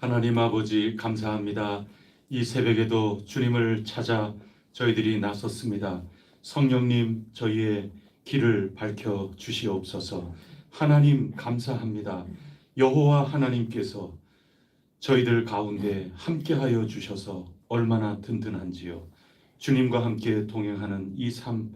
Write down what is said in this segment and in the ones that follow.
하나님 아버지 감사합니다. 이 새벽에도 주님을 찾아 저희들이 나섰습니다. 성령님 저희의 길을 밝혀 주시옵소서. 하나님 감사합니다. 여호와 하나님께서 저희들 가운데 함께하여 주셔서 얼마나 든든한지요. 주님과 함께 동행하는 이 삶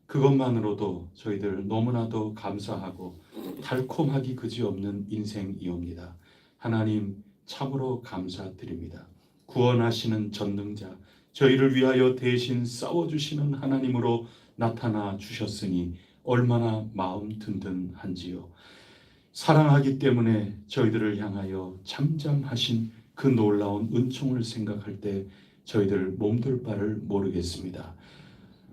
그것만으로도 저희들 너무나도 감사하고 달콤하기 그지없는 인생이옵니다. 하나님 참으로 감사드립니다. 구원하시는 전능자, 저희를 위하여 대신 싸워주시는 하나님으로 나타나 주셨으니 얼마나 마음 든든한지요. 사랑하기 때문에 저희들을 향하여 잠잠하신 그 놀라운 은총을 생각할 때 저희들 몸둘 바를 모르겠습니다.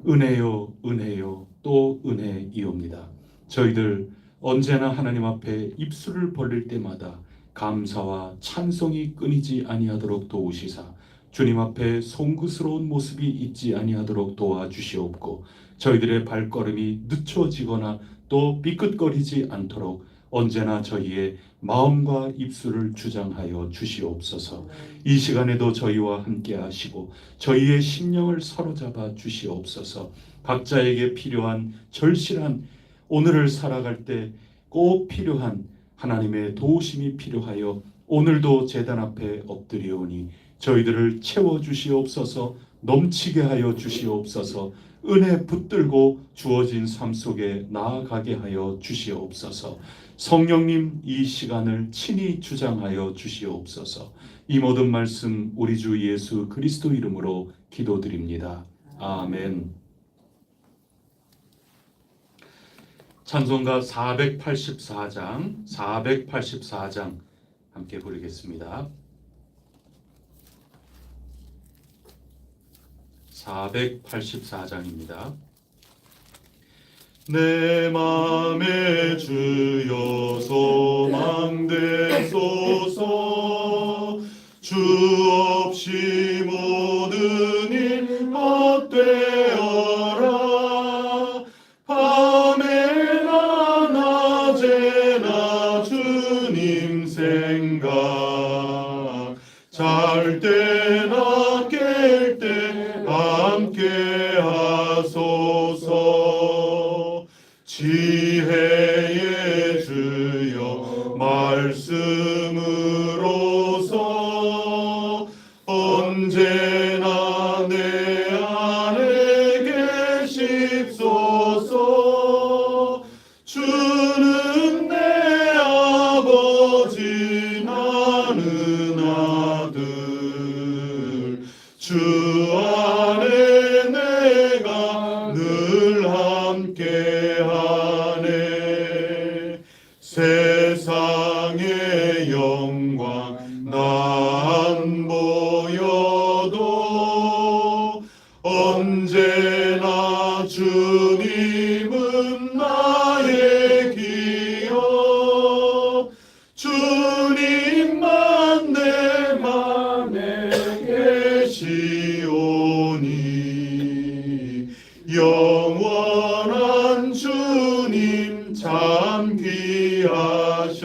은혜요, 은혜요, 또 은혜이옵니다. 저희들 언제나 하나님 앞에 입술을 벌릴 때마다 감사와 찬송이 끊이지 아니하도록 도우시사 주님 앞에 송구스러운 모습이 있지 아니하도록 도와주시옵고 저희들의 발걸음이 늦춰지거나 또 삐끗거리지 않도록 언제나 저희의 마음과 입술을 주장하여 주시옵소서. 이 시간에도 저희와 함께 하시고 저희의 심령을 사로잡아 주시옵소서. 각자에게 필요한 절실한 오늘을 살아갈 때 꼭 필요한 하나님의 도우심이 필요하여 오늘도 제단 앞에 엎드리오니 저희들을 채워주시옵소서. 넘치게 하여 주시옵소서. 은혜 붙들고 주어진 삶 속에 나아가게 하여 주시옵소서. 성령님 이 시간을 친히 주장하여 주시옵소서. 이 모든 말씀 우리 주 예수 그리스도 이름으로 기도드립니다. 아멘. 찬송가 484장 함께 부르겠습니다. 484장입니다. 내 맘에 주여 소망되소서. 주 없이 모든 일 헛되어라. 밤에나 낮에나 주님 생각 잘 때나 깰 때 함께 하소서. 지혜의 주여 말씀으로서 언제나 내 안에 계십소서. 주는 내 아버지 나는 아들. 주 안에 내가 늘 함께하네. 세상의 영광 난 보여도 언제나 주님은 나의 기억. 주님만 내 맘에 계시오니 영원한 주님 참 귀하셔라.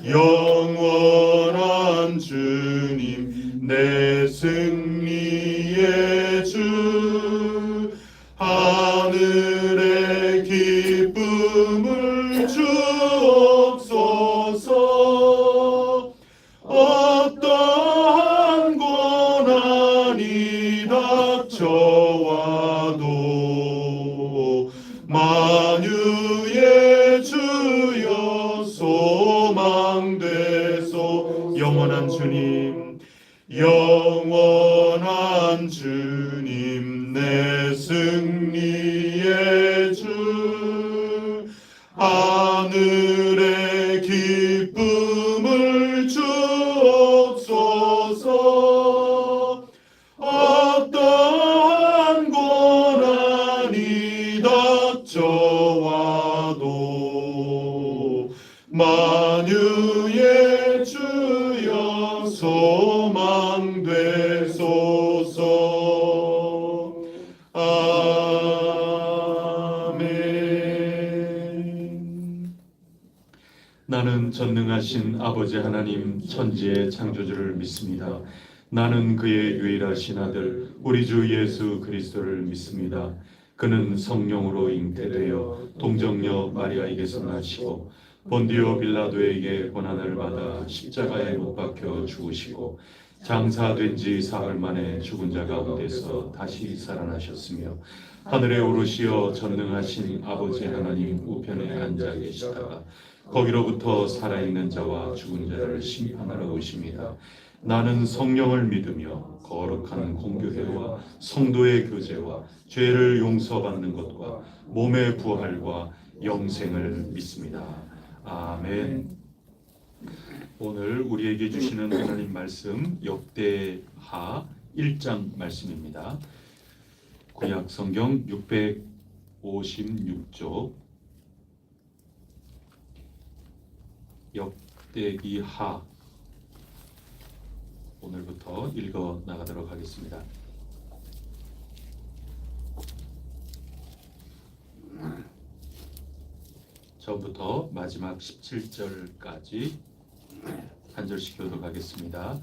영원한 주님 내 승리의 주. 하늘의 기쁨을 주옵소서. 어떠한 고난이 닥쳐와도 만유의 주여 소망되소. 영원한 주님, 영원한 주님 내 승리의 주. 하늘의 기쁨을 주옵소서. 어떠한 고난이 닥쳐와도 만유의 주여 소망되소서. 아멘. 나는 전능하신 아버지 하나님 천지의 창조주를 믿습니다. 나는 그의 유일하신 아들 우리 주 예수 그리스도를 믿습니다. 그는 성령으로 잉태되어 동정녀 마리아에게서 나시고 본디오 빌라도에게 고난을 받아 십자가에 못 박혀 죽으시고 장사된 지 사흘 만에 죽은 자 가운데서 다시 살아나셨으며 하늘에 오르시어 전능하신 아버지 하나님 우편에 앉아 계시다가 거기로부터 살아있는 자와 죽은 자를 심판하러 오십니다. 나는 성령을 믿으며 거룩한 공교회와 성도의 교제와 죄를 용서받는 것과 몸의 부활과 영생을 믿습니다. 아멘. 오늘 우리에게 주시는 하나님 말씀 역대하 1장 말씀입니다. 구약 성경 656쪽 역대기하 오늘부터 읽어 나가도록 하겠습니다. 처음부터 마지막 17절까지 한 절씩 교독하겠습니다.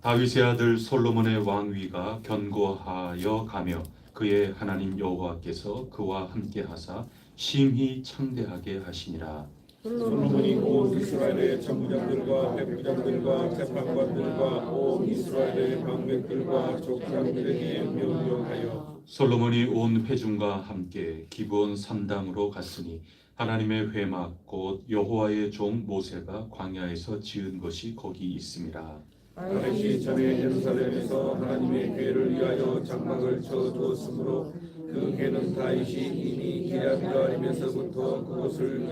다윗의 아들 솔로몬의 왕위가 견고하여 가며 그의 하나님 여호와께서 그와 함께 하사 심히 창대하게 하시니라. 솔로몬이 온 이스라엘의 천부장들과 백부장들과 재판관들과 온 이스라엘의 방백들과 족장들에게 명령하여 솔로몬이 온 회중과 함께 기브온 3당으로 갔으니 하나님의 회막 곧 여호와의 종 모세가 광야에서 지은 것이 거기 있음이라. 다윗이 전에 예루살렘에서 하나님의 궤를 위하여 장막을 쳐두었으므로 그 궤는 다윗이 이미 기랴비라림에서부터 그곳을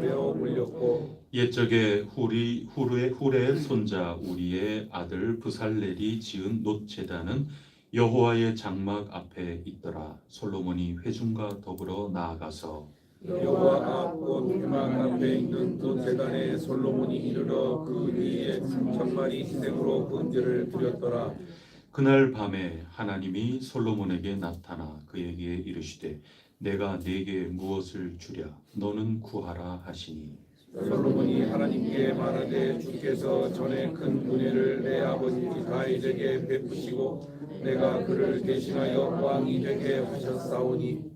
베어 올렸고 옛적에 후르의 손자 우리의 아들 브살렐이 지은 놋제단은 여호와의 장막 앞에 있더라. 솔로몬이 회중과 더불어 나아가서 여호와 앞곧 회막 앞에 있는 놋제단에 솔로몬이 이르러 그 위에 1000마리 희생으로 번제를 드렸더라. 그날 밤에 하나님이 솔로몬에게 나타나 그에게 이르시되 내가 네게 무엇을 주랴 너는 구하라 하시니 솔로몬이 하나님께 말하되 주께서 전에 큰 은혜를 내 아버지 다윗에게 베푸시고 내가 그를 대신하여 왕이 되게 하셨사오니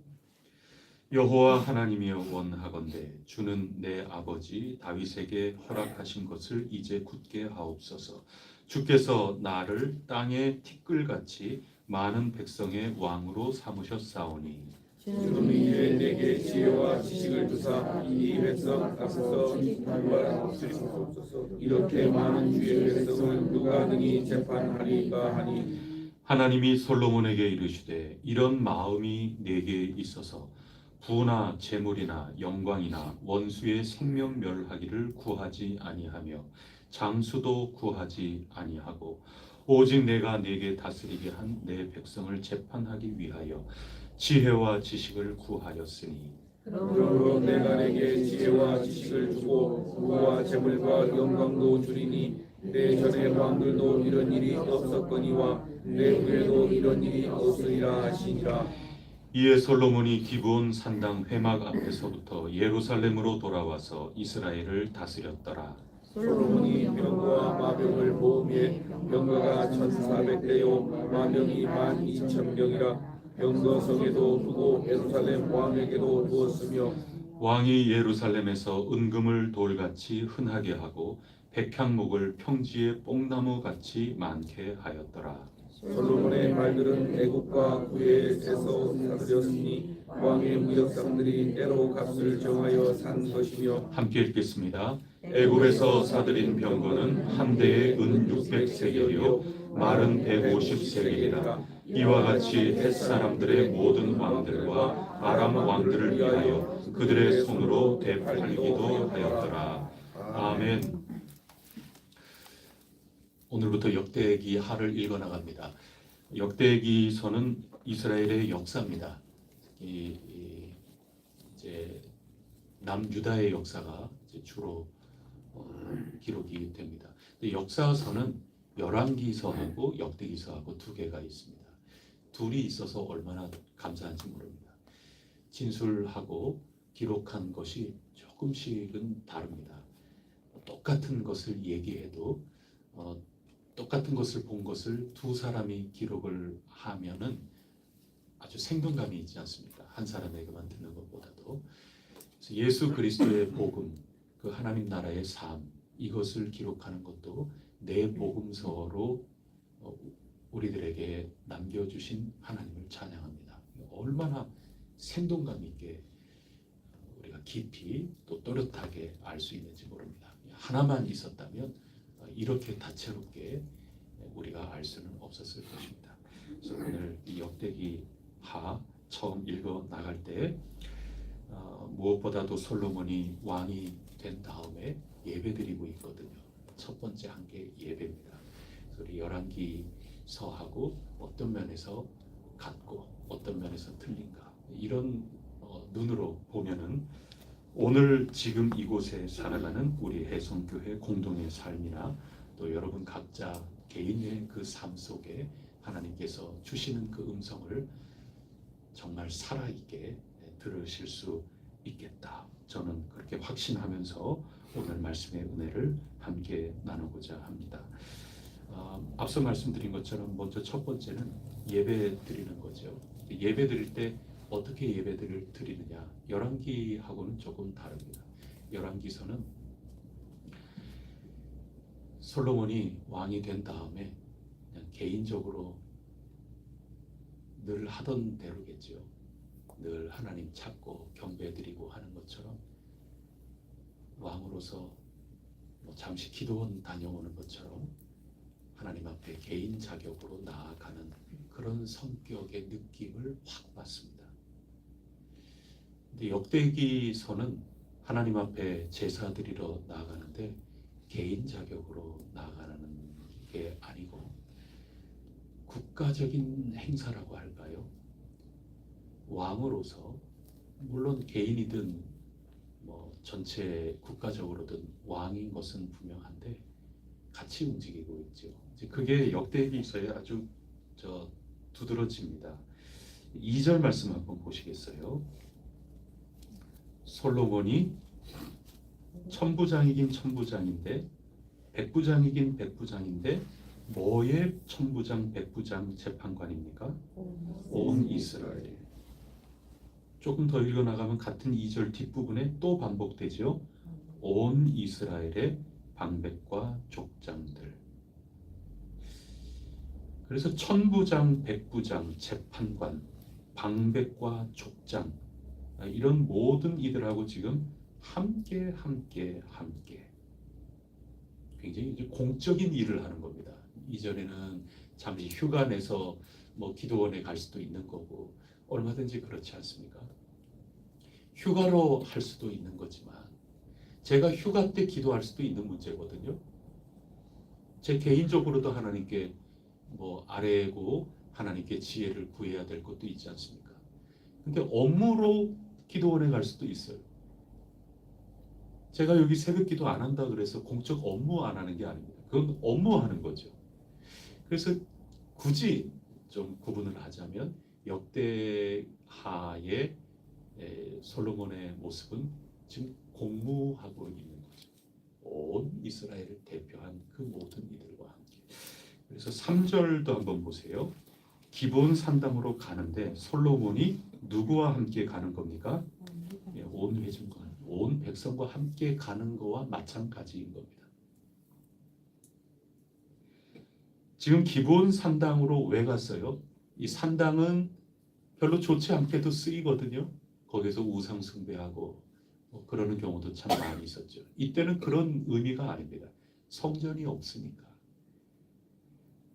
여호와 하나님이여 원하건대 주는 내 아버지 다윗에게 허락하신 것을 이제 굳게 하옵소서. 주께서 나를 땅의 티끌같이 많은 백성의 왕으로 삼으셨사오니 주는 이제 내게 지혜와 지식을 주사 이 백성 앞서 주시옵소서. 이렇게 많은 주의 백성을 누가 능히 재판하리까 하니 하나님이 솔로몬에게 이르시되 이런 마음이 내게 있어서 부나 재물이나 영광이나 원수의 생명 멸하기를 구하지 아니하며 장수도 구하지 아니하고 오직 내가 네게 다스리게 한 내 백성을 재판하기 위하여 지혜와 지식을 구하였으니 그러므로 내가 내게 지혜와 지식을 주고 부와 재물과 영광도 주리니 내 전의 왕들도 이런 일이 없었거니와 내 후에도 이런 일이 없으리라 하시니라. 이에 솔로몬이 기브온 산당 회막 앞에서부터 예루살렘으로 돌아와서 이스라엘을 다스렸더라. 솔로몬이 병거와 마병을 모으매 병거가 1400대요 마병이 12,000명이라. 병거성에도 두고 예루살렘 왕에게도 두었으며 왕이 예루살렘에서 은금을 돌같이 흔하게 하고 백향목을 평지에 뽕나무같이 많게 하였더라. 솔로몬의 말들은 애국과 구에서 사들였으니 왕의 무역상들이 때로 값을 정하여 산 것이며 함께 읽겠습니다. 애굽에서 사들인 병거는 한 대에 은 600세겔이요 말은 150세겔이라. 이와 같이 헷 사람들의 모든 왕들과 아람 왕들을 위하여 그들의 손으로 되팔리기도 하였더라. 아멘. 오늘부터 역대기 하를 읽어 나갑니다. 역대기서는 이스라엘의 역사입니다. 이제 남유다의 역사가 이제 주로 기록이 됩니다. 근데 역사서는 열왕기서하고 역대기서하고 두 개가 있습니다. 둘이 있어서 얼마나 감사한지 모릅니다. 진술하고 기록한 것이 조금씩은 다릅니다. 똑같은 것을 얘기해도 똑같은 것을 본 것을 두 사람이 기록을 하면은 아주 생동감이 있지 않습니까? 한 사람에게만 듣는 것보다도. 그래서 예수 그리스도의 복음, 그 하나님 나라의 삶, 이것을 기록하는 것도 내 복음서로 우리들에게 남겨주신 하나님을 찬양합니다. 얼마나 생동감 있게 우리가 깊이 또 또렷하게 알 수 있는지 모릅니다. 하나만 있었다면 이렇게 다채롭게 우리가 알 수는 없었을 것입니다. 그래서 오늘 이 역대기하 처음 읽어 나갈 때 무엇보다도 솔로몬이 왕이 된 다음에 예배드리고 있거든요. 첫 번째 한 게 예배입니다. 그래서 우리 열왕기서하고 어떤 면에서 같고 어떤 면에서 틀린가 이런 눈으로 보면은 오늘 지금 이곳에 살아가는 우리 해성교회 공동의 삶이나 또 여러분 각자 개인의 그 삶 속에 하나님께서 주시는 그 음성을 정말 살아있게 들으실 수 있겠다. 저는 그렇게 확신하면서 오늘 말씀의 은혜를 함께 나누고자 합니다. 앞서 말씀드린 것처럼 먼저 첫 번째는 예배 드리는 거죠. 예배 드릴 때 어떻게 예배를 드리느냐, 열왕기하고는 조금 다릅니다. 열왕기서는 솔로몬이 왕이 된 다음에 그냥 개인적으로 늘 하던 대로겠죠. 늘 하나님 찾고 경배드리고 하는 것처럼 왕으로서 잠시 기도원 다녀오는 것처럼 하나님 앞에 개인 자격으로 나아가는 그런 성격의 느낌을 확 받습니다. 근데 역대기서는 하나님 앞에 제사 드리러 나아가는데 개인 자격으로 나아가는 게 아니고 국가적인 행사라고 할까요? 왕으로서 물론 개인이든 전체 국가적으로든 왕인 것은 분명한데 같이 움직이고 있죠. 이제 그게 역대기서에 아주 두드러집니다. 2절 말씀 한번 보시겠어요? 솔로몬이 천부장이긴 천부장인데 백부장이긴 백부장인데 뭐의 천부장 백부장 재판관입니까? 온 이스라엘. 조금 더 읽어나가면 같은 2절 뒷부분에 또 반복되죠. 온 이스라엘의 방백과 족장들. 그래서 천부장, 백부장, 재판관, 방백과 족장 이런 모든 이들하고 지금 함께 굉장히 이제 공적인 일을 하는 겁니다. 이전에는 잠시 휴가 내서 기도원에 갈 수도 있는 거고 얼마든지 그렇지 않습니까? 휴가로 할 수도 있는 거지만 제가 휴가 때 기도할 수도 있는 문제거든요. 제 개인적으로도 하나님께 아뢰고 하나님께 지혜를 구해야 될 것도 있지 않습니까? 근데 업무로 기도원에 갈 수도 있어요. 제가 여기 새벽 기도 안 한다 그래서 공적 업무 안 하는 게 아닙니다. 그건 업무하는 거죠. 그래서 굳이 좀 구분을 하자면 역대하의 솔로몬의 모습은 지금 공무하고 있는 거죠. 온 이스라엘을 대표한 그 모든 이들과 함께. 그래서 3절도 한번 보세요. 기브온 산당으로 가는데 솔로몬이 누구와 함께 가는 겁니까? 온 회중과 온 백성과 함께 가는 거와 마찬가지인 겁니다. 지금 기브온 산당으로 왜 갔어요? 이 산당은 별로 좋지 않게도 쓰이거든요. 거기서 우상 숭배하고 그러는 경우도 참 많이 있었죠. 이때는 그런 의미가 아닙니다. 성전이 없으니까.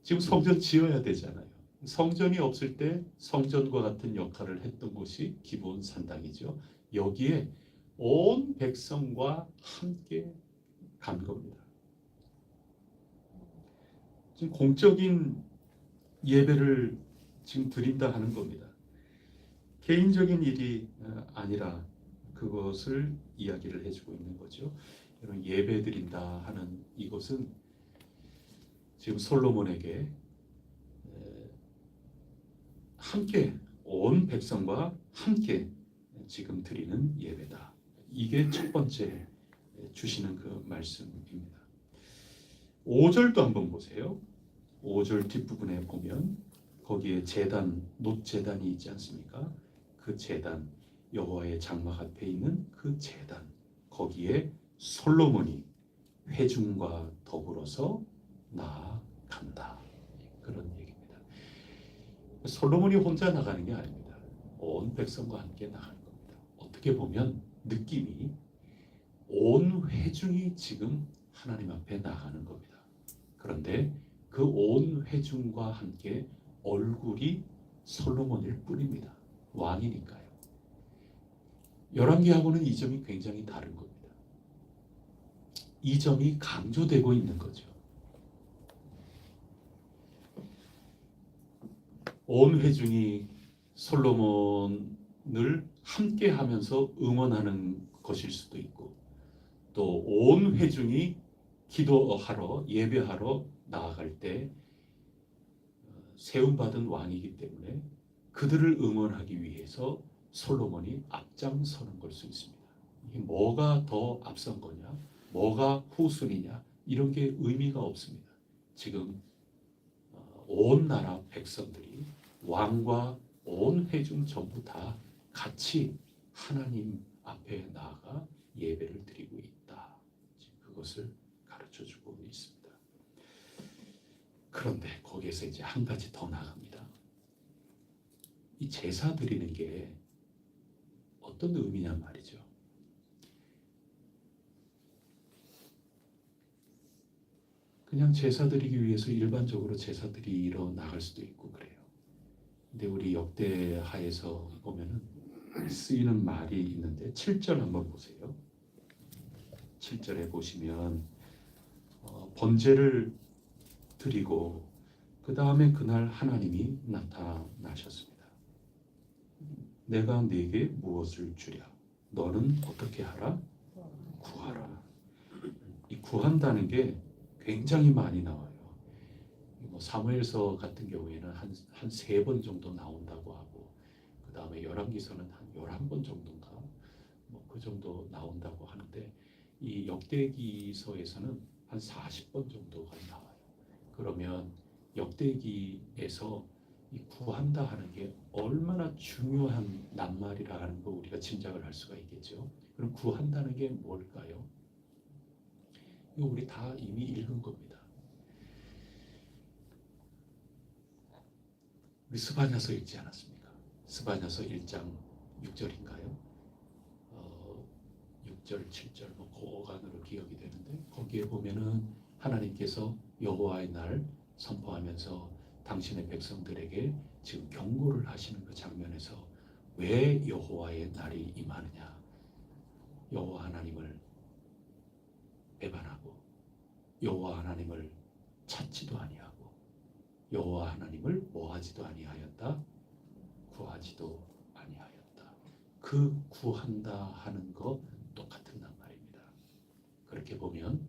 지금 성전 지어야 되잖아요. 성전이 없을 때 성전과 같은 역할을 했던 곳이 기브온 산당이죠. 여기에 온 백성과 함께 간 겁니다. 지금 공적인 예배를 지금 드린다 하는 겁니다. 개인적인 일이 아니라 그것을 이야기를 해주고 있는 거죠. 여러분 예배 드린다 하는 이것은 지금 솔로몬에게 함께 온 백성과 함께 지금 드리는 예배다. 이게 첫 번째 주시는 그 말씀입니다. 5절도 한번 보세요. 5절 뒷부분에 보면 거기에 제단, 놋제단이 있지 않습니까? 그 제단, 여호와의 장막 앞에 있는 그 제단, 거기에 솔로몬이 회중과 더불어서 나아간다. 그런 얘기입니다. 솔로몬이 혼자 나가는 게 아닙니다. 온 백성과 함께 나가는 겁니다. 어떻게 보면 느낌이 온 회중이 지금 하나님 앞에 나가는 겁니다. 그런데 그 온 회중과 함께 얼굴이 솔로몬일 뿐입니다. 왕이니까요. 열왕기하고는 이 점이 굉장히 다른 겁니다. 이 점이 강조되고 있는 거죠. 온 회중이 솔로몬을 함께 하면서 응원하는 것일 수도 있고, 또 온 회중이 기도하러 예배하러 나아갈 때 세움받은 왕이기 때문에 그들을 응원하기 위해서 솔로몬이 앞장서는 걸 수 있습니다. 이게 뭐가 더 앞선 거냐, 뭐가 후순이냐, 이런 게 의미가 없습니다. 지금 온 나라 백성들이 왕과 온 회중 전부 다 같이 하나님 앞에 나아가 예배를 드리고 있다. 그것을 가르쳐 주고 있습니다. 그런데 거기에서 이제 한 가지 더 나갑니다. 이 제사 드리는 게 어떤 의미냐 말이죠. 그냥 제사 드리기 위해서 일반적으로 제사 드리러 나갈 수도 있고 그래요. 근데 우리 역대하에서 보면은 쓰이는 말이 있는데 7절 한번 보세요. 7절에 보시면 번제를 드리고 그 다음에 그날 하나님이 나타나셨습니다. 내가 네게 무엇을 주랴? 너는 어떻게 하라? 구하라. 이 구한다는 게 굉장히 많이 나와요. 사무엘서 같은 경우에는 한 3번 정도 나온다고 하고, 그 다음에 열왕기서는 한 11번 정도인가 그 정도 나온다고 하는데, 이 역대기서에서는 한 40번 정도가 나와요. 그러면 역대기에서 이 구한다 하는 게 얼마나 중요한 낱말이라 하는 거 우리가 짐작을 할 수가 있겠죠. 그럼 구한다는 게 뭘까요? 이거 우리 다 이미 읽은 겁니다. 우리 스바냐서 읽지 않았습니까? 스바냐서 1장 6절인가요? 6절, 7절 고간으로 기억이 되는데, 거기에 보면은 하나님께서 여호와의 날 선포하면서 당신의 백성들에게 지금 경고를 하시는 그 장면에서 왜 여호와의 날이 임하느냐? 여호와 하나님을 배반하고 여호와 하나님을 찾지도 아니하고 여호와 하나님을 뭐하지도 아니하였다, 구하지도 아니하였다. 그 구한다 하는 거 똑같은 말입니다. 그렇게 보면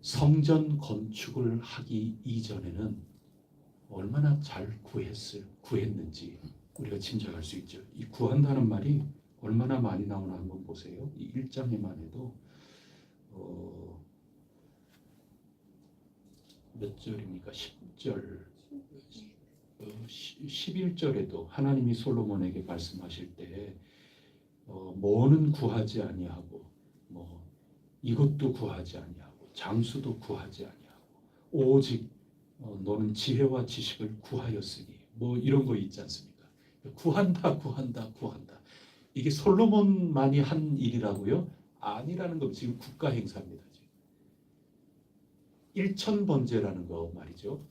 성전 건축을 하기 이전에는 얼마나 잘 구했는지 우리가 짐작할 수 있죠. 이 구한다는 말이 얼마나 많이 나오나 한번 보세요. 이 1장에만 해도 몇 절입니까? 10절, 11절에도 하나님이 솔로몬에게 말씀하실 때 뭐는 구하지 아니하고 이것도 구하지 아니하고 장수도 구하지 아니하고 오직 너는 지혜와 지식을 구하였으니 이런 거 있지 않습니까? 구한다, 구한다, 구한다. 이게 솔로몬만이 한 일이라고요? 아니라는 거. 지금 국가 행사입니다. 일천번제라는 거 말이죠.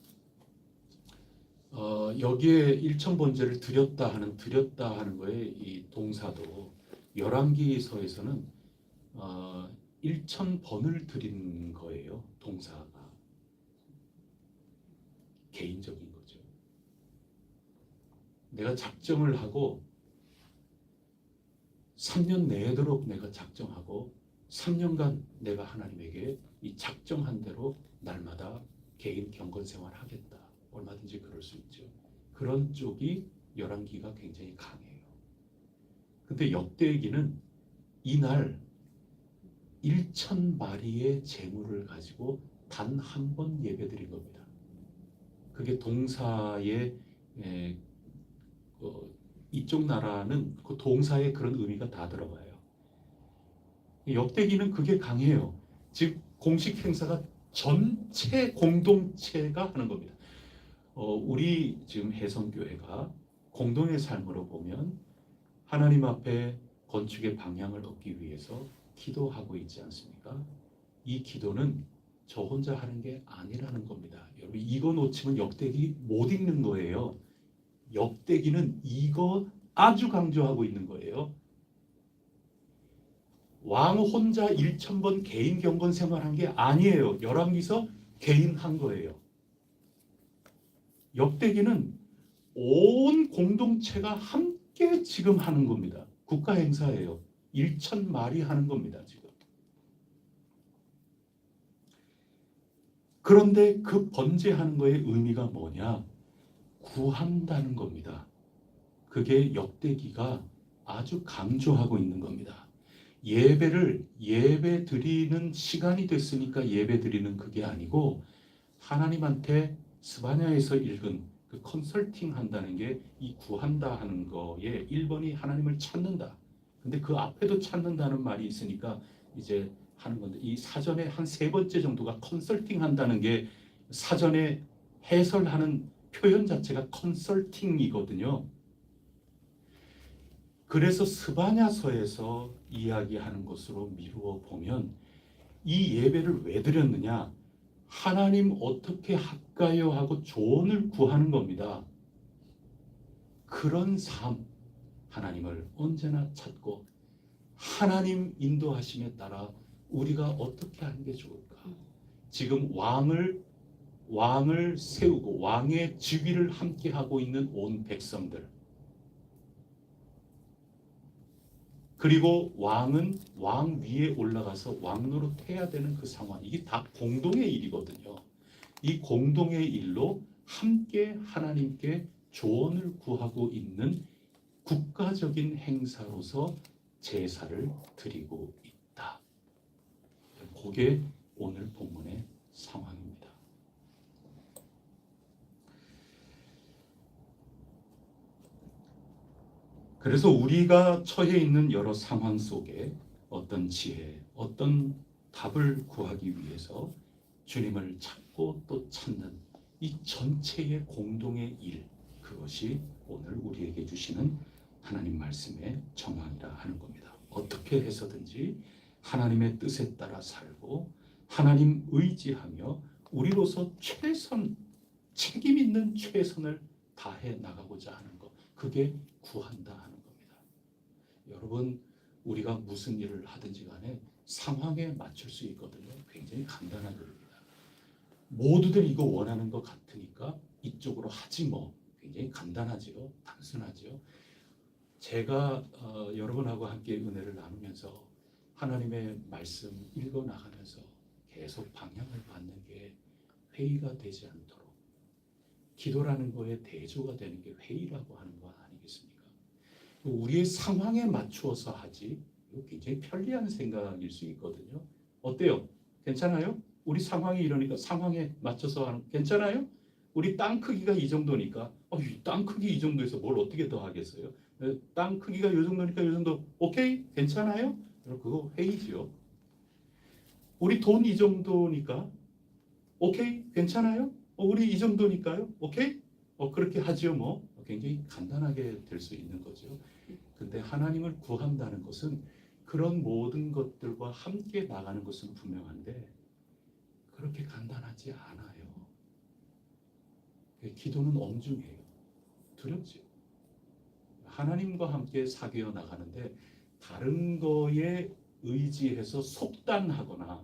여기에 일천번제를 드렸다 하는 거에 이 동사도 열왕기서에서는 1000번을 드린 거예요. 동사가 개인적인 거죠. 내가 작정을 하고 3년 내도록 내가 작정하고 3년간 내가 하나님에게 이 작정한 대로 날마다 개인 경건 생활 하겠다. 얼마든지 그럴 수 있죠. 그런 쪽이 열왕기가 굉장히 강해요. 근데 역대기는 이날 1,000마리의 제물을 가지고 단 한 번 예배드린 겁니다. 그게 동사의 이쪽 나라는 그 동사에 그런 의미가 다 들어가요. 역대기는 그게 강해요. 즉 공식 행사가 전체 공동체가 하는 겁니다. 우리 지금 해성교회가 공동의 삶으로 보면 하나님 앞에 건축의 방향을 얻기 위해서 기도하고 있지 않습니까? 이 기도는 저 혼자 하는 게 아니라는 겁니다. 여러분 이거 놓치면 역대기 못 읽는 거예요. 역대기는 이거 아주 강조하고 있는 거예요. 왕 혼자 1,000번 개인 경건 생활한 게 아니에요. 열왕기서 개인 한 거예요. 역대기는 온 공동체가 함께 지금 하는 겁니다. 국가 행사예요. 1,000마리 하는 겁니다. 지금. 그런데 그 번제하는 거의 의미가 뭐냐? 구한다는 겁니다. 그게 역대기가 아주 강조하고 있는 겁니다. 예배를 예배 드리는 시간이 됐으니까 예배 드리는 그게 아니고 하나님한테 스바냐에서 읽은 그 컨설팅 한다는 게 이 구한다 하는 거에 1번이 하나님을 찾는다. 근데 그 앞에도 찾는다는 말이 있으니까 이제 하는 건데 이 사전에 한 3번째 정도가 컨설팅 한다는 게 사전에 해설하는 표현 자체가 컨설팅이거든요. 그래서 스바냐서에서 이야기하는 것으로 미루어 보면 이 예배를 왜 드렸느냐? 하나님 어떻게 할까요? 하고 조언을 구하는 겁니다. 그런 삶, 하나님을 언제나 찾고 하나님 인도하심에 따라 우리가 어떻게 하는 게 좋을까? 지금 왕을 세우고 왕의 즉위를 함께 하고 있는 온 백성들, 그리고 왕은 왕 위에 올라가서 왕 노릇해야 되는 그 상황, 이게 다 공동의 일이거든요. 이 공동의 일로 함께 하나님께 조언을 구하고 있는 국가적인 행사로서 제사를 드리고 있다. 그게 오늘 본문의 상황입니다. 그래서 우리가 처해 있는 여러 상황 속에 어떤 지혜, 어떤 답을 구하기 위해서 주님을 찾고 또 찾는 이 전체의 공동의 일, 그것이 오늘 우리에게 주시는 하나님 말씀의 정황이라 하는 겁니다. 어떻게 해서든지 하나님의 뜻에 따라 살고 하나님 의지하며 우리로서 최선, 책임 있는 최선을 다해 나가고자 하는 것, 그게 구한다 하는 겁니다. 여러분, 우리가 무슨 일을 하든지 간에 상황에 맞출 수 있거든요. 굉장히 간단한 일입니다. 모두들 이거 원하는 것 같으니까 이쪽으로 하지 뭐. 굉장히 간단하지요. 단순하지요. 제가 여러분하고 함께 은혜를 나누면서 하나님의 말씀 읽어 나가면서 계속 방향을 받는 게 회의가 되지 않도록, 기도라는 거에 대조가 되는 게 회의라고 하는 거 아니겠습니까? 우리의 상황에 맞추어서 하지, 이거 굉장히 편리한 생각일 수 있거든요. 어때요? 괜찮아요? 우리 상황이 이러니까 상황에 맞춰서 하는, 괜찮아요? 우리 땅 크기가 이 정도니까 땅 크기 이 정도에서 뭘 어떻게 더 하겠어요? 땅 크기가 이 정도니까 이 정도 오케이? 괜찮아요? 그거 회의지요. 우리 돈 이 정도니까 오케이? 괜찮아요? 우리 이 정도니까요? 오케이? 그렇게 하지요 뭐. 굉장히 간단하게 될 수 있는 거죠. 근데 하나님을 구한다는 것은 그런 모든 것들과 함께 나가는 것은 분명한데 그렇게 간단하지 않아요. 기도는 엄중해요. 두렵죠. 하나님과 함께 사귀어 나가는데 다른 거에 의지해서 속단하거나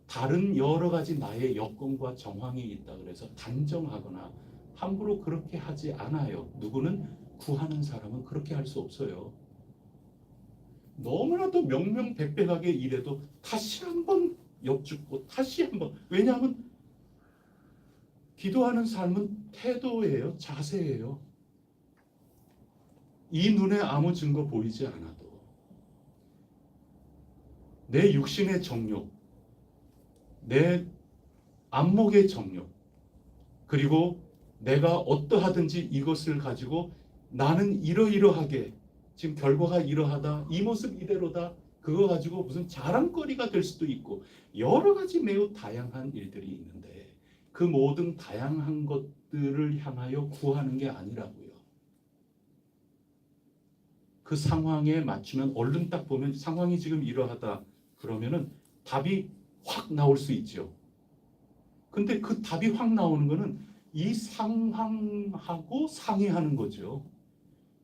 다른 여러 가지 나의 여건과 정황이 있다 그래서 단정하거나 함부로 그렇게 하지 않아요. 누구는 구하는 사람은 그렇게 할 수 없어요. 너무나도 명명백백하게 일해도 다시 한번 엿죽고 다시 한번, 왜냐하면 기도하는 삶은 태도예요. 자세예요. 이 눈에 아무 증거 보이지 않아도 내 육신의 정욕, 내 안목의 정욕, 그리고 내가 어떠하든지 이것을 가지고 나는 이러이러하게 지금 결과가 이러하다, 이 모습 이대로다, 그거 가지고 무슨 자랑거리가 될 수도 있고 여러 가지 매우 다양한 일들이 있는데 그 모든 다양한 것들을 향하여 구하는 게 아니라고요. 그 상황에 맞추면 얼른 딱 보면 상황이 지금 이러하다 그러면은 답이 확 나올 수 있죠. 근데 그 답이 확 나오는 거는 이 상황하고 상의하는 거죠.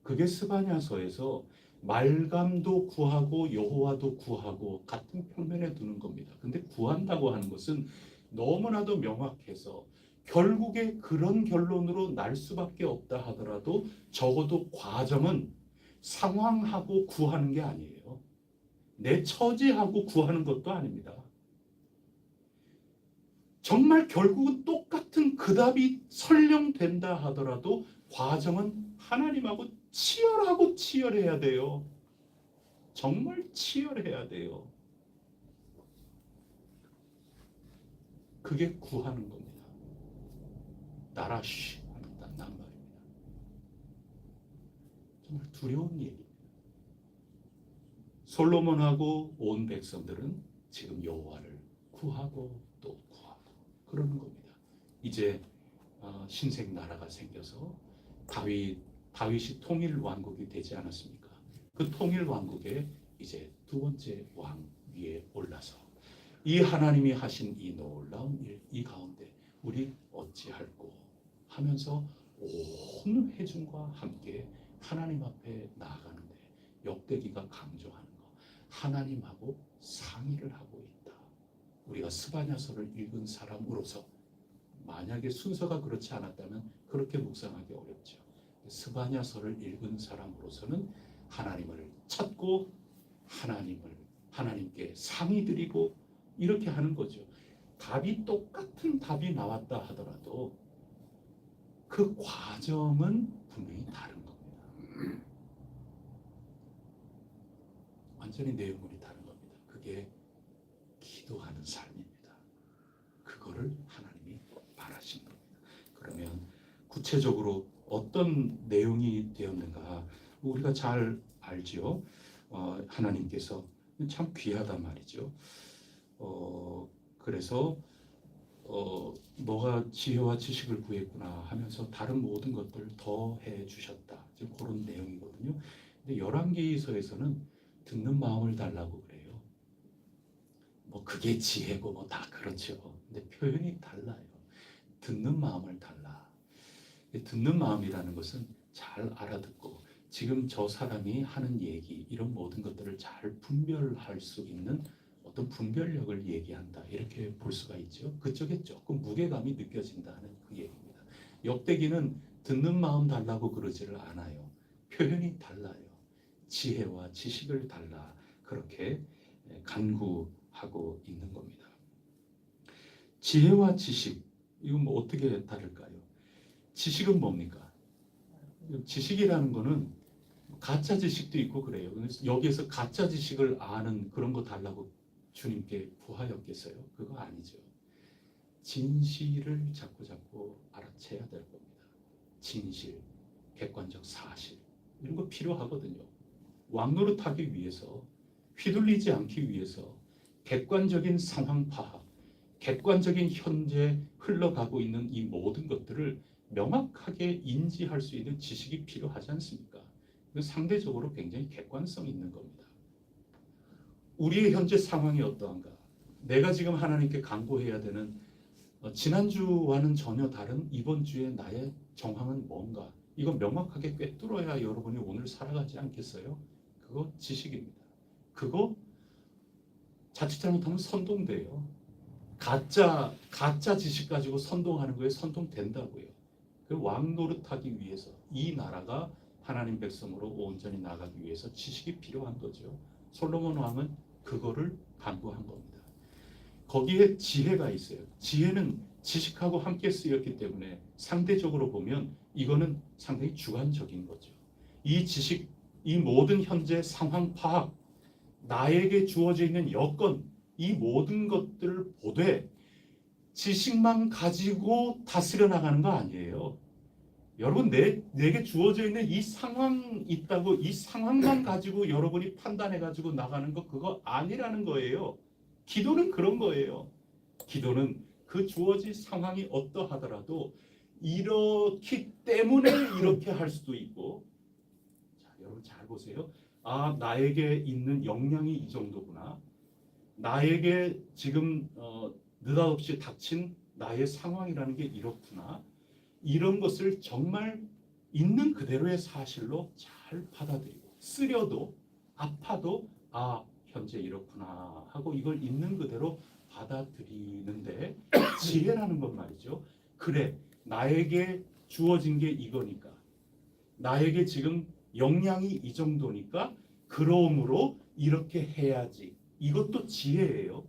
그게 스바냐서에서 말감도 구하고 여호와도 구하고 같은 평면에 두는 겁니다. 근데 구한다고 하는 것은 너무나도 명확해서 결국에 그런 결론으로 날 수밖에 없다 하더라도 적어도 과정은 상황하고 구하는 게 아니에요. 내 처지하고 구하는 것도 아닙니다. 정말 결국은 똑같은 그 답이 설령된다 하더라도 과정은 하나님하고 치열하고 치열해야 돼요. 정말 치열해야 돼요. 그게 구하는 겁니다. 나라쉬 한단 말입니다. 정말 두려운 얘기입니다. 솔로몬하고 온 백성들은 지금 여호와를 구하고 또 구하고 그러는 겁니다. 이제 신생 나라가 생겨서 다윗이 통일 왕국이 되지 않았습니까? 그 통일 왕국에 이제 두 번째 왕 위에 올라서 이 하나님이 하신 이 놀라운 일, 이 가운데 우리 어찌할꼬 하면서 온 회중과 함께 하나님 앞에 나아가는데 역대기가 강조하는 거, 하나님하고 상의를 하고 있다. 우리가 스바냐서를 읽은 사람으로서 만약에 순서가 그렇지 않았다면 그렇게 묵상하기 어렵죠. 스바냐서를 읽은 사람으로서는 하나님을 찾고 하나님께 상의 드리고 이렇게 하는 거죠. 답이 똑같은 답이 나왔다 하더라도 그 과정은 분명히 다른 겁니다. 완전히 내용물이 다른 겁니다. 그게 기도하는 삶입니다. 그거를 하나님이 바라신 겁니다. 그러면 구체적으로 어떤 내용이 되었는가 우리가 잘 알죠. 하나님께서 참 귀하단 말이죠. 그래서 너가 지혜와 지식을 구했구나 하면서 다른 모든 것들을 더해 주셨다. 지금 그런 내용이거든요. 근데 열왕기서에서는 듣는 마음을 달라고 그래요. 뭐 그게 지혜고 뭐 다 그렇죠. 근데 표현이 달라요. 듣는 마음을 달라. 듣는 마음이라는 것은 잘 알아듣고 지금 저 사람이 하는 얘기 이런 모든 것들을 잘 분별할 수 있는 어떤 분별력을 얘기한다 이렇게 볼 수가 있죠. 그쪽에 조금 무게감이 느껴진다는 그 얘기입니다. 역대기는 듣는 마음 달라고 그러지를 않아요. 표현이 달라요. 지혜와 지식을 달라 그렇게 간구하고 있는 겁니다. 지혜와 지식 이건 뭐 어떻게 다를까요? 지식은 뭡니까? 지식이라는 거는 가짜 지식도 있고 그래요. 여기에서 가짜 지식을 아는 그런 거 달라고 주님께 구하였겠어요? 그거 아니죠. 진실을 자꾸 알아채야 될 겁니다. 진실, 객관적 사실 이런 거 필요하거든요. 왕노릇하기 위해서 휘둘리지 않기 위해서 객관적인 상황 파악, 객관적인 현재 흘러가고 있는 이 모든 것들을 명확하게 인지할 수 있는 지식이 필요하지 않습니까? 상대적으로 굉장히 객관성 있는 겁니다. 우리의 현재 상황이 어떠한가? 내가 지금 하나님께 간구해야 되는 지난주와는 전혀 다른 이번 주에 나의 정황은 뭔가? 이거 명확하게 꿰뚫어야 여러분이 오늘 살아가지 않겠어요? 그거 지식입니다. 그거 자칫 잘못하면 선동돼요. 가짜 지식 가지고 선동하는 거에 선동된다고요. 그 왕 노릇하기 위해서 이 나라가 하나님 백성으로 온전히 나가기 위해서 지식이 필요한 거죠. 솔로몬 왕은 그거를 간구한 겁니다. 거기에 지혜가 있어요. 지혜는 지식하고 함께 쓰였기 때문에 상대적으로 보면 이거는 상당히 주관적인 거죠. 이 지식, 이 모든 현재 상황 파악, 나에게 주어져 있는 여건, 이 모든 것들을 보되 지식만 가지고 다스려 나가는 거 아니에요. 여러분, 내게 주어져 있는 이 상황 있다고 이 상황만 가지고 여러분이 판단해 가지고 나가는 거, 그거 아니라는 거예요. 기도는 그런 거예요. 기도는 그 주어진 상황이 어떠하더라도 이렇기 때문에 이렇게 할 수도 있고, 자, 여러분 잘 보세요. 아, 나에게 있는 역량이 이 정도구나. 나에게 지금 느닷없이 닥친 나의 상황이라는 게 이렇구나. 이런 것을 정말 있는 그대로의 사실로 잘 받아들이고, 쓰려도 아파도 아, 현재 이렇구나 하고 이걸 있는 그대로 받아들이는데, 지혜라는 건 말이죠. 그래, 나에게 주어진 게 이거니까, 나에게 지금 역량이 이 정도니까 그러므로 이렇게 해야지. 이것도 지혜예요.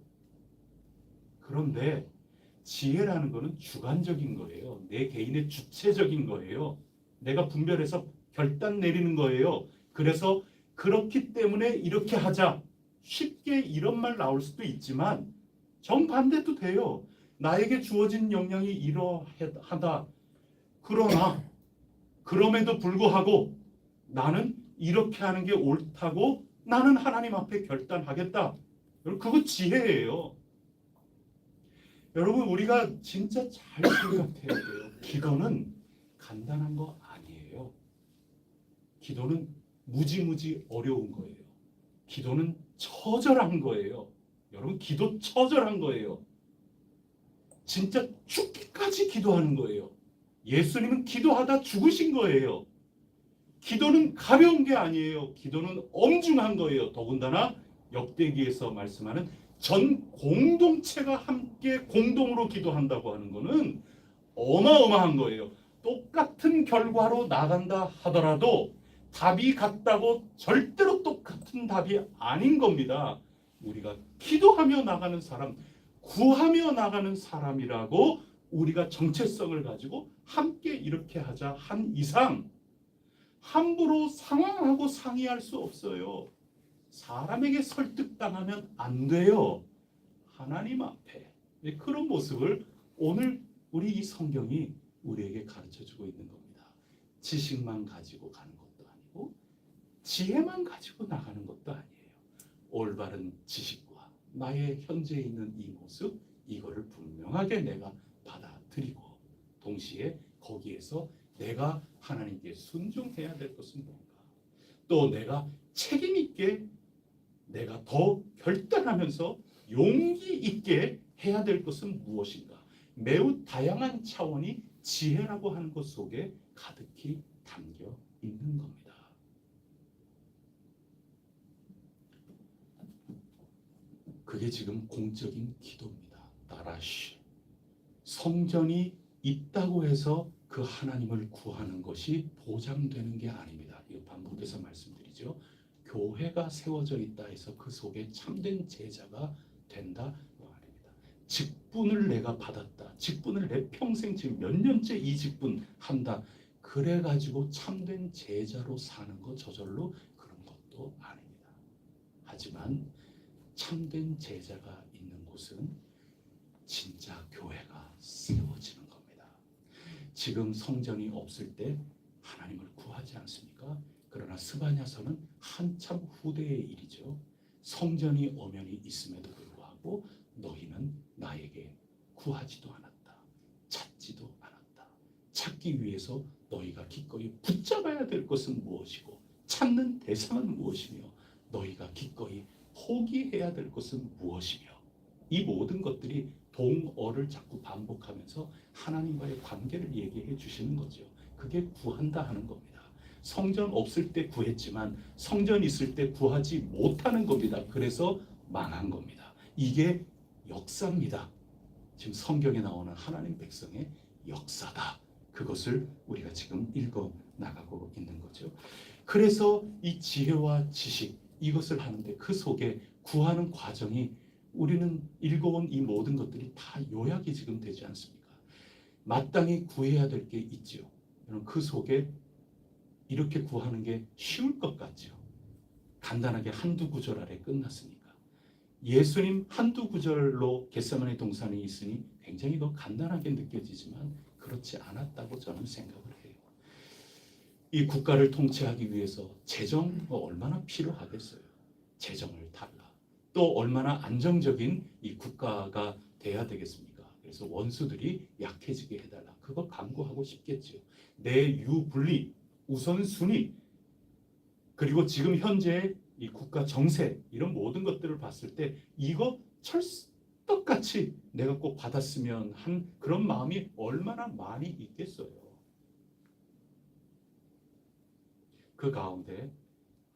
그런데 지혜라는 것은 주관적인 거예요. 내 개인의 주체적인 거예요. 내가 분별해서 결단 내리는 거예요. 그래서 그렇기 때문에 이렇게 하자. 쉽게 이런 말 나올 수도 있지만 정반대도 돼요. 나에게 주어진 역량이 이러하다. 그러나 그럼에도 불구하고 나는 이렇게 하는 게 옳다고 나는 하나님 앞에 결단하겠다. 그거 지혜예요. 여러분, 우리가 진짜 잘 생각해야 돼요. 기도는 간단한 거 아니에요. 기도는 무지무지 어려운 거예요. 기도는 처절한 거예요. 여러분, 기도 처절한 거예요. 진짜 죽기까지 기도하는 거예요. 예수님은 기도하다 죽으신 거예요. 기도는 가벼운 게 아니에요. 기도는 엄중한 거예요. 더군다나 역대기에서 말씀하는 전 공동체가 함께 공동으로 기도한다고 하는 것은 어마어마한 거예요. 똑같은 결과로 나간다 하더라도 답이 같다고 절대로 똑같은 답이 아닌 겁니다. 우리가 기도하며 나가는 사람, 구하며 나가는 사람이라고 우리가 정체성을 가지고 함께 이렇게 하자 한 이상 함부로 상황하고 상의할 수 없어요. 사람에게 설득당하면 안 돼요. 하나님 앞에. 그런 모습을 오늘 우리 이 성경이 우리에게 가르쳐주고 있는 겁니다. 지식만 가지고 가는 것도 아니고 지혜만 가지고 나가는 것도 아니에요. 올바른 지식과 나의 현재 있는 이 모습, 이거를 분명하게 내가 받아들이고 동시에 거기에서 내가 하나님께 순종해야 될 것은 뭔가, 또 내가 책임 있게 내가 더 결단하면서 용기 있게 해야 될 것은 무엇인가, 매우 다양한 차원이 지혜라고 하는 것 속에 가득히 담겨 있는 겁니다. 그게 지금 공적인 기도입니다. 나라시. 성전이 있다고 해서 그 하나님을 구하는 것이 보장되는 게 아닙니다. 이거 반복해서 말씀드리죠. 교회가 세워져 있다 해서 그 속에 참된 제자가 된다 아닙니다. 직분을 내가 받았다. 직분을 내 평생 지금 몇 년째 이 직분 한다. 그래가지고 참된 제자로 사는 것 저절로 그런 것도 아닙니다. 하지만 참된 제자가 있는 곳은 진짜 교회가 세워지는 겁니다. 지금 성전이 없을 때 하나님을 구하지 않습니까? 그러나 스바냐서는 한참 후대의 일이죠. 성전이 엄연히 있음에도 불구하고 너희는 나에게 구하지도 않았다. 찾지도 않았다. 찾기 위해서 너희가 기꺼이 붙잡아야 될 것은 무엇이고 찾는 대상은 무엇이며 너희가 기꺼이 포기해야 될 것은 무엇이며, 이 모든 것들이 동어를 자꾸 반복하면서 하나님과의 관계를 얘기해 주시는 거죠. 그게 구한다 하는 겁니다. 성전 없을 때 구했지만 성전 있을 때 구하지 못하는 겁니다. 그래서 망한 겁니다. 이게 역사입니다. 지금 성경에 나오는 하나님 백성의 역사다. 그것을 우리가 지금 읽어 나가고 있는 거죠. 그래서 이 지혜와 지식, 이것을 하는데 그 속에 구하는 과정이, 우리는 읽어온 이 모든 것들이 다 요약이 지금 되지 않습니까? 마땅히 구해야 될 게 있죠. 그 속에 이렇게 구하는 게 쉬울 것 같죠. 간단하게 한두 구절 아래 끝났습니까? 예수님 한두 구절로 겟세마네 동산에 있으니 굉장히 더 간단하게 느껴지지만 그렇지 않았다고 저는 생각을 해요. 이 국가를 통치하기 위해서 재정 얼마나 필요하겠어요. 재정을 달라. 또 얼마나 안정적인 이 국가가 돼야 되겠습니까? 그래서 원수들이 약해지게 해달라. 그거 강구하고 싶겠죠. 내 유분리, 우선순위, 그리고 지금 현재 이 국가 정세 이런 모든 것들을 봤을 때 이거 찰떡같이 내가 꼭 받았으면 한 그런 마음이 얼마나 많이 있겠어요. 그 가운데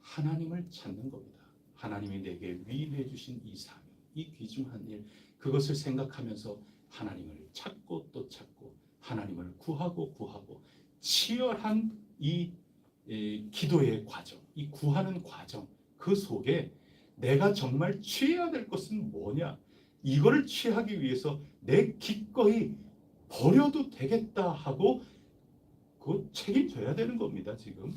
하나님을 찾는 겁니다. 하나님이 내게 위임해 주신 이 사명, 이 귀중한 일, 그것을 생각하면서 하나님을 찾고 또 찾고 하나님을 구하고 치열한 이 기도의 과정, 이 구하는 과정, 그 속에 내가 정말 취해야 될 것은 뭐냐? 이거를 취하기 위해서 내 기꺼이 버려도 되겠다 하고 그 책임져야 되는 겁니다. 지금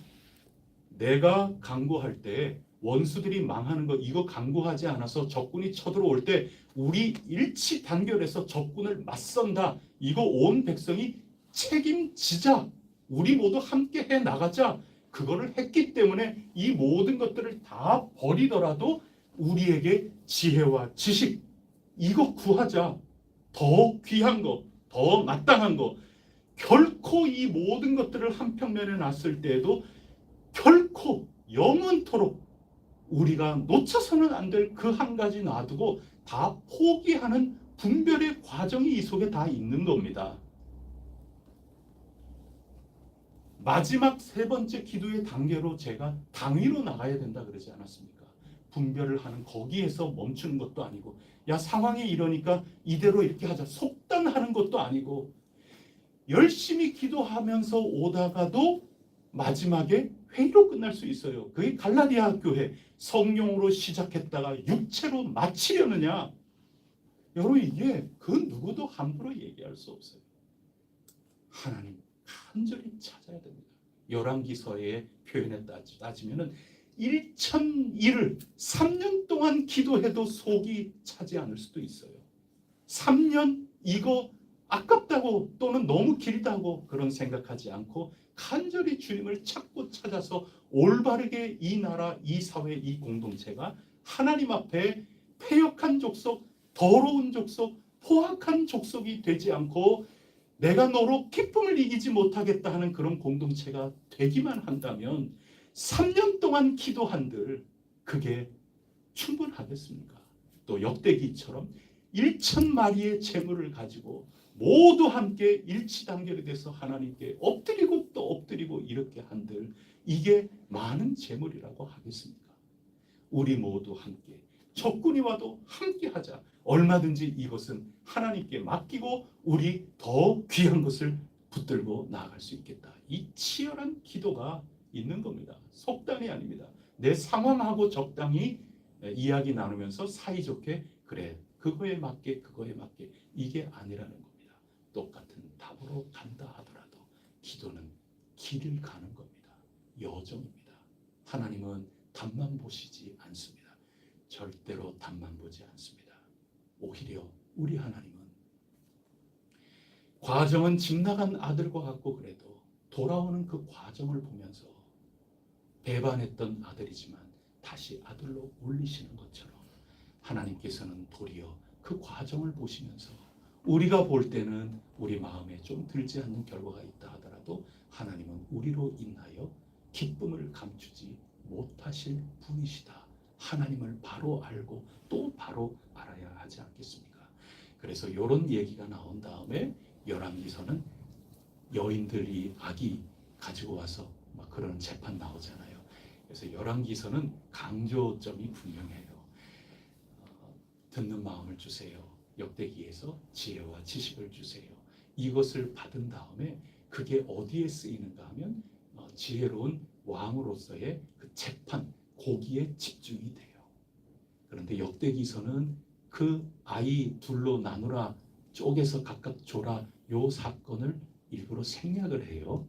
내가 강구할 때 원수들이 망하는 거 이거 강구하지 않아서 적군이 쳐들어올 때 우리 일치 단결해서 적군을 맞선다. 이거 온 백성이 책임지자. 우리 모두 함께 해 나가자. 그거를 했기 때문에 이 모든 것들을 다 버리더라도 우리에게 지혜와 지식 이거 구하자. 더 귀한 거, 더 마땅한 거. 결코 이 모든 것들을 한평면에 놨을 때에도 결코 영원토록 우리가 놓쳐서는 안 될 그 한 가지 놔두고 다 포기하는 분별의 과정이 이 속에 다 있는 겁니다. 마지막 세 번째 기도의 단계로 제가 당위로 나가야 된다 그러지 않았습니까? 분별을 하는 거기에서 멈추는 것도 아니고 야 상황이 이러니까 이대로 이렇게 하자 속단하는 것도 아니고 열심히 기도하면서 오다가도 마지막에 회의로 끝날 수 있어요. 그게 갈라디아 교회 성령으로 시작했다가 육체로 마치려느냐? 여러분 이게 그 누구도 함부로 얘기할 수 없어요. 하나님 간절히 찾아야 됩니다. 열왕기서의 표현에 따지면은 1001을 3년 동안 기도해도 속이 차지 않을 수도 있어요. 3년 이거 아깝다고 또는 너무 길다고 그런 생각하지 않고 간절히 주님을 찾고 찾아서 올바르게 이 나라, 이 사회, 이 공동체가 하나님 앞에 패역한 족속, 더러운 족속, 포악한 족속이 되지 않고 내가 너로 기쁨을 이기지 못하겠다 하는 그런 공동체가 되기만 한다면 3년 동안 기도한들 그게 충분하겠습니까? 또 역대기처럼 1,000마리의 재물을 가지고 모두 함께 일치단결이 돼서 하나님께 엎드리고 또 엎드리고 이렇게 한들 이게 많은 재물이라고 하겠습니까? 우리 모두 함께 적군이 와도 함께 하자. 얼마든지 이것은 하나님께 맡기고 우리 더 귀한 것을 붙들고 나아갈 수 있겠다. 이 치열한 기도가 있는 겁니다. 속단이 아닙니다. 내 상황하고 적당히 이야기 나누면서 사이좋게 그래 그거에 맞게 이게 아니라는 겁니다. 똑같은 답으로 간다 하더라도 기도는 길을 가는 겁니다. 여정입니다. 하나님은 답만 보시지 않습니다. 절대로 답만 보지 않습니다. 오히려 우리 하나님은 과정은 집 나간 아들과 같고 그래도 돌아오는 그 과정을 보면서 배반했던 아들이지만 다시 아들로 올리시는 것처럼 하나님께서는 도리어 그 과정을 보시면서 우리가 볼 때는 우리 마음에 좀 들지 않는 결과가 있다 하더라도 하나님은 우리로 인하여 기쁨을 감추지 못하실 분이시다. 하나님을 바로 알고 또 바로 알아야 하지 않겠습니까? 그래서 이런 얘기가 나온 다음에 열왕기서는 여인들이 아기 가지고 와서 막 그런 재판 나오잖아요. 그래서 열왕기서는 강조점이 분명해요. 듣는 마음을 주세요. 역대기에서 지혜와 지식을 주세요. 이것을 받은 다음에 그게 어디에 쓰이는가 하면 지혜로운 왕으로서의 그 재판, 거기에 집중이 돼요. 그런데 역대기서는 그 아이 둘로 나누라, 쪼개서 각각 줘라, 요 사건을 일부러 생략을 해요.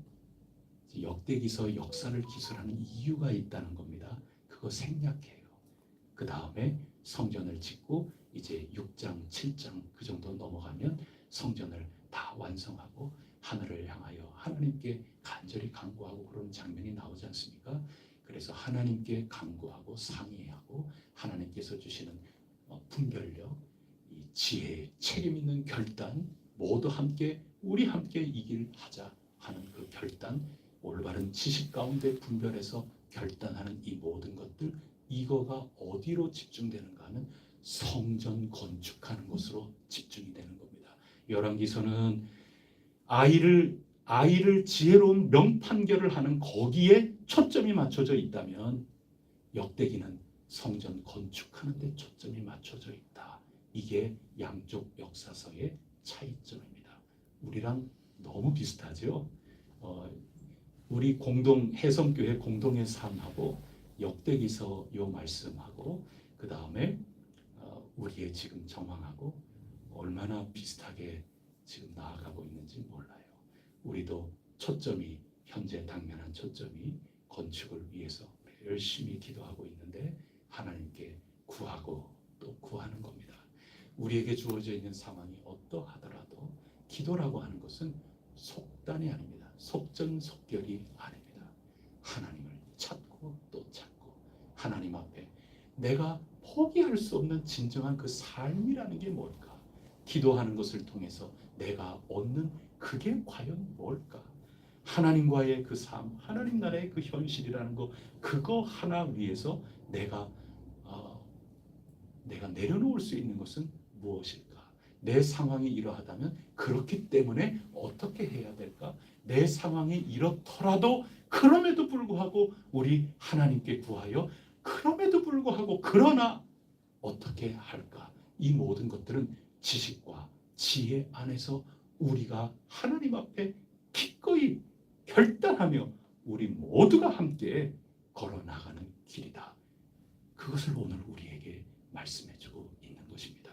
역대기서 역사를 기술하는 이유가 있다는 겁니다. 그 그거 생략해요. 그 다음에 성전을 짓고 이제 6장, 7장 그 정도 넘어가면 성전을 다 완성하고 하늘을 향하여 하나님께 간절히 간구하고 그런 장면이 나오지 않습니까? 그래서 하나님께 간구하고 상의하고 하나님께서 주시는 분별력, 이 지혜, 책임 있는 결단, 모두 함께 우리 함께 이 길 하자 하는 그 결단, 올바른 지식 가운데 분별해서 결단하는 이 모든 것들, 이거가 어디로 집중되는가 하는 성전 건축하는 것으로 집중이 되는 겁니다. 열왕기서는 아이를 지혜로운 명판결을 하는 거기에 초점이 맞춰져 있다면 역대기는 성전 건축하는 데 초점이 맞춰져 있다. 이게 양쪽 역사서의 차이점입니다. 우리랑 너무 비슷하죠. 우리 혜성교회 공동의 삶하고 역대기서 요 말씀하고 그 다음에 우리의 지금 정황하고 얼마나 비슷하게 지금 나아가고 있는지 몰라요. 우리도 초점이 현재 당면한 초점이 건축을 위해서 열심히 기도하고 있는데 하나님께 구하고 또 구하는 겁니다. 우리에게 주어져 있는 상황이 어떠하더라도 기도라고 하는 것은 속단이 아닙니다. 속전속결이 아닙니다. 하나님을 찾고 또 찾고 하나님 앞에 내가 포기할 수 없는 진정한 그 삶이라는 게 뭘까? 기도하는 것을 통해서 내가 얻는 그게 과연 뭘까? 하나님과의 그 삶, 하나님 나라의 그 현실이라는 거, 그거 하나 위해서 내가 내려놓을 수 있는 것은 무엇일까? 내 상황이 이러하다면 그렇기 때문에 어떻게 해야 될까? 내 상황이 이렇더라도 그럼에도 불구하고 우리 하나님께 구하여 그럼에도 불구하고 그러나 어떻게 할까? 이 모든 것들은 지식과 지혜 안에서 우리가 하나님 앞에 기꺼이 결단하며 우리 모두가 함께 걸어나가는 길이다. 그것을 오늘 우리에게 말씀해주고 있는 것입니다.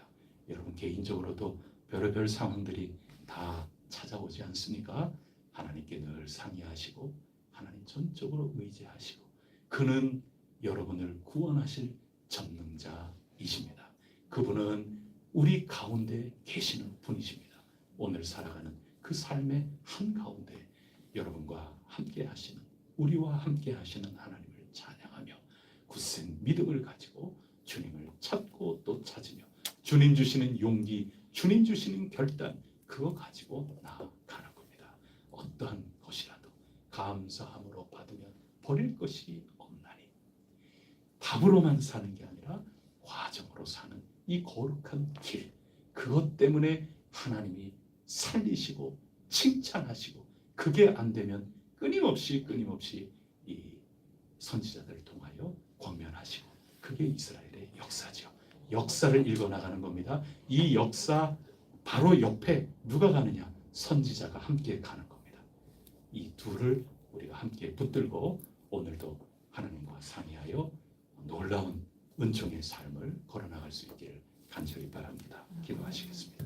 여러분 개인적으로도 별의별 상황들이 다 찾아오지 않습니까? 하나님께 늘 상의하시고 하나님 전적으로 의지하시고 그는 여러분을 구원하실 전능자이십니다. 그분은 우리 가운데 계시는 분이십니다. 오늘 살아가는 그 삶의 한가운데 여러분과 함께 하시는 우리와 함께 하시는 하나님을 찬양하며 굳센 믿음을 가지고 주님을 찾고 또 찾으며 주님 주시는 용기, 주님 주시는 결단 그거 가지고 나아가는 겁니다. 어떠한 것이라도 감사함으로 받으면 버릴 것이 없나니 밥으로만 사는 게 아니라 과정으로 사는 이 거룩한 길 그것 때문에 하나님이 살리시고 칭찬하시고 그게 안 되면 끊임없이 이 선지자들을 통하여 권면하시고 그게 이스라엘의 역사죠. 역사를 읽어나가는 겁니다. 이 역사 바로 옆에 누가 가느냐? 선지자가 함께 가는 겁니다. 이 둘을 우리가 함께 붙들고 오늘도 하나님과 상의하여 놀라운 은총의 삶을 걸어나갈 수 있기를 간절히 바랍니다. 기도하시겠습니다.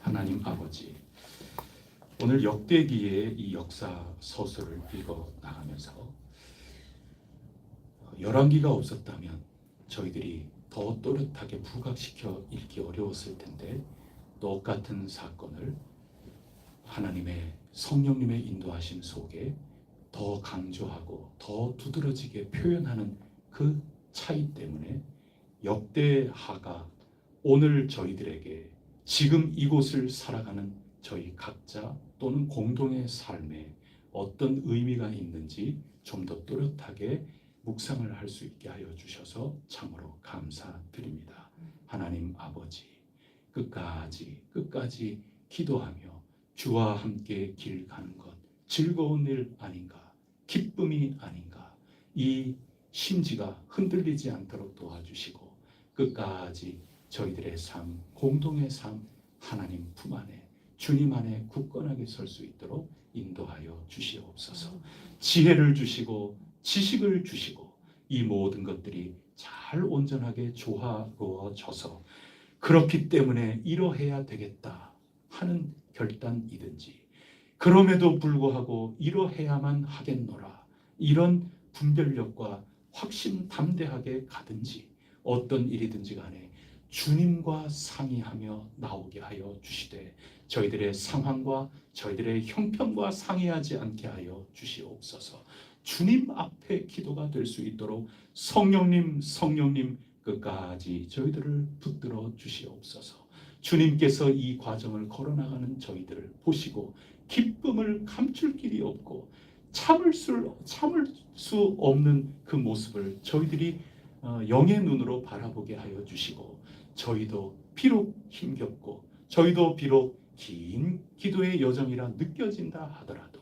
하나님 아버지, 오늘 역대기의 이 역사 서술을 읽어 나가면서 열왕기가 없었다면 저희들이 더 또렷하게 부각시켜 읽기 어려웠을 텐데 똑같은 사건을 하나님의 성령님의 인도하심 속에 더 강조하고 더 두드러지게 표현하는 그 차이 때문에 역대하가 오늘 저희들에게 지금 이곳을 살아가는 저희 각자 또는 공동의 삶에 어떤 의미가 있는지 좀 더 또렷하게 묵상을 할 수 있게 하여 주셔서 참으로 감사드립니다. 하나님 아버지, 끝까지 기도하며 주와 함께 길 가는 것 즐거운 일 아닌가, 기쁨이 아닌가, 이 심지가 흔들리지 않도록 도와주시고 끝까지 저희들의 삶, 공동의 삶 하나님 품 안에 주님 안에 굳건하게 설 수 있도록 인도하여 주시옵소서. 지혜를 주시고 지식을 주시고 이 모든 것들이 잘 온전하게 조화로워져서 그렇기 때문에 이러해야 되겠다 하는 결단이든지 그럼에도 불구하고 이러해야만 하겠노라 이런 분별력과 확신담대하게 가든지 어떤 일이든지 간에 주님과 상의하며 나오게 하여 주시되 저희들의 상황과 저희들의 형편과 상의하지 않게 하여 주시옵소서. 주님 앞에 기도가 될 수 있도록 성령님 끝까지 저희들을 붙들어 주시옵소서. 주님께서 이 과정을 걸어나가는 저희들을 보시고 기쁨을 감출 길이 없고 참을 수 없는 그 모습을 저희들이 영의 눈으로 바라보게 하여 주시고 저희도 비록 힘겹고 저희도 비록 긴 기도의 여정이라 느껴진다 하더라도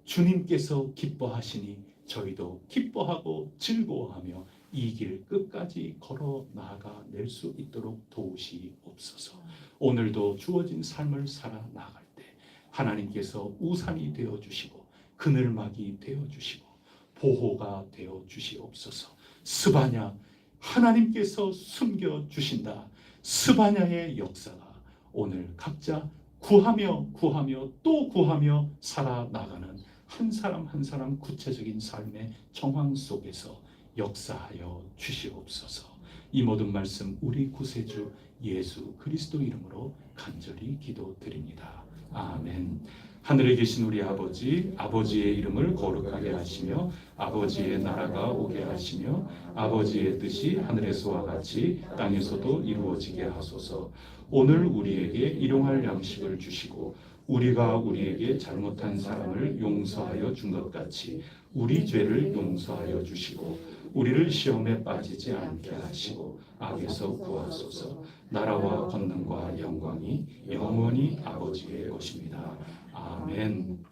주님께서 기뻐하시니 저희도 기뻐하고 즐거워하며 이 길 끝까지 걸어 나아가 낼 수 있도록 도우시옵소서. 오늘도 주어진 삶을 살아 나갈 때 하나님께서 우산이 되어 주시고 그늘막이 되어 주시고 보호가 되어 주시옵소서. 스바냐 하나님께서 숨겨 주신다. 스바냐의 역사가 오늘 각자 구하며 또 구하며 살아나가는 한 사람 한 사람 구체적인 삶의 정황 속에서 역사하여 주시옵소서. 이 모든 말씀 우리 구세주 예수 그리스도 이름으로 간절히 기도드립니다. 아멘. 하늘에 계신 우리 아버지, 아버지의 이름을 거룩하게 하시며 아버지의 나라가 오게 하시며 아버지의 뜻이 하늘에서와 같이 땅에서도 이루어지게 하소서. 오늘 우리에게 일용할 양식을 주시고 우리가 우리에게 잘못한 사람을 용서하여 준 것 같이 우리 죄를 용서하여 주시고 우리를 시험에 빠지지 않게 하시고 악에서 구하소서. 나라와 권능과 영광이 영원히 아버지의 것입니다. 아멘.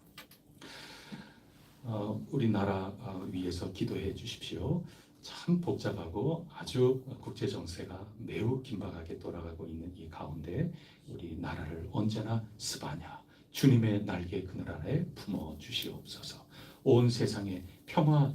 우리나라 위해서 기도해 주십시오. 참 복잡하고 아주 국제 정세가 매우 긴박하게 돌아가고 있는 이 가운데 우리 나라를 언제나 스바냐 주님의 날개 그늘 아래 품어 주시옵소서. 온 세상에 평화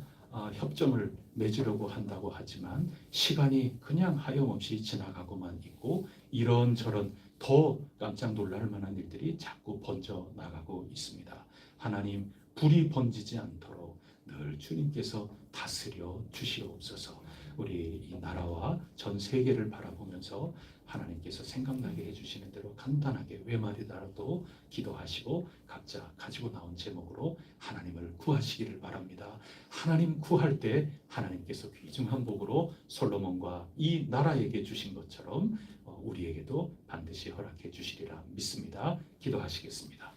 협정을 맺으려고 한다고 하지만 시간이 그냥 하염없이 지나가고만 있고 이런저런 더 깜짝 놀랄 만한 일들이 자꾸 번져 나가고 있습니다. 하나님 불이 번지지 않도록 늘 주님께서 다스려 주시옵소서. 우리 이 나라와 전 세계를 바라보면서 하나님께서 생각나게 해주시는 대로 간단하게 외마디라도 기도하시고 각자 가지고 나온 제목으로 하나님을 구하시기를 바랍니다. 하나님 구할 때 하나님께서 귀중한 복으로 솔로몬과 이 나라에게 주신 것처럼 우리에게도 반드시 허락해 주시리라 믿습니다. 기도하시겠습니다.